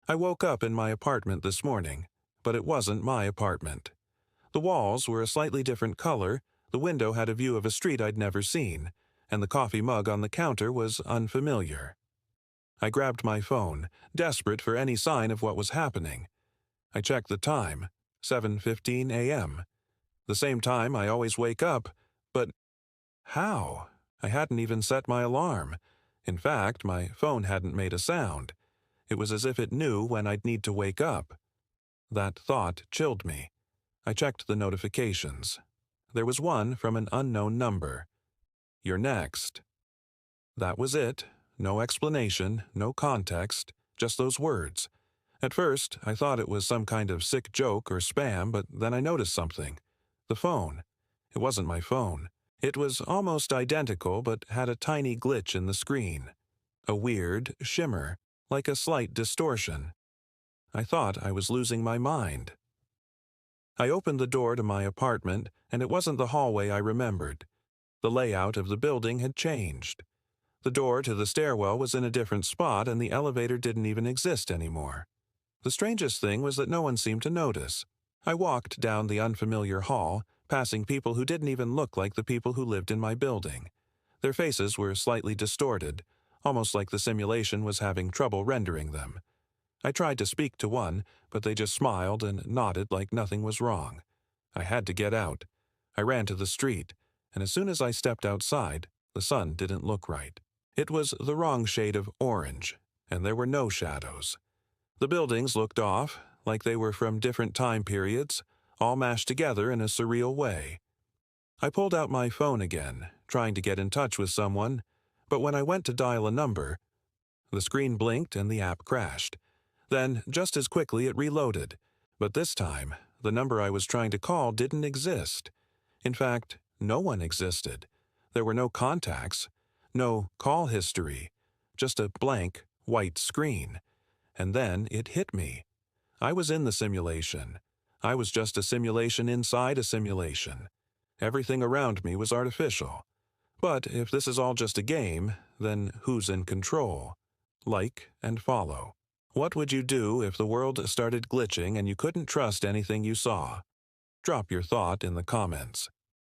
I woke up in my apartment this morning, but it wasn't my apartment. The walls were a slightly different color, the window had a view of a street I'd never seen, and the coffee mug on the counter was unfamiliar. I grabbed my phone, desperate for any sign of what was happening. I checked the time, 7:15 a.m. The same time I always wake up, but how? I hadn't even set my alarm. In fact, my phone hadn't made a sound. It was as if it knew when I'd need to wake up. That thought chilled me. I checked the notifications. There was one from an unknown number. "You're next." That was it. No explanation, no context, just those words. At first, I thought it was some kind of sick joke or spam, but then I noticed something. The phone. It wasn't my phone. It was almost identical, but had a tiny glitch in the screen. A weird shimmer, like a slight distortion. I thought I was losing my mind. I opened the door to my apartment, and it wasn't the hallway I remembered. The layout of the building had changed. The door to the stairwell was in a different spot, and the elevator didn't even exist anymore. The strangest thing was that no one seemed to notice. I walked down the unfamiliar hall, passing people who didn't even look like the people who lived in my building. Their faces were slightly distorted, almost like the simulation was having trouble rendering them. I tried to speak to one, but they just smiled and nodded like nothing was wrong. I had to get out. I ran to the street, and as soon as I stepped outside, the sun didn't look right. It was the wrong shade of orange, and there were no shadows. The buildings looked off, like they were from different time periods, all mashed together in a surreal way. I pulled out my phone again, trying to get in touch with someone, but when I went to dial a number, the screen blinked and the app crashed. Then, just as quickly, it reloaded. But this time, the number I was trying to call didn't exist. In fact, no one existed. There were no contacts, no call history, just a blank, white screen. And then it hit me. I was in the simulation. I was just a simulation inside a simulation. Everything around me was artificial. But if this is all just a game, then who's in control? Like and follow. What would you do if the world started glitching and you couldn't trust anything you saw? Drop your thought in the comments.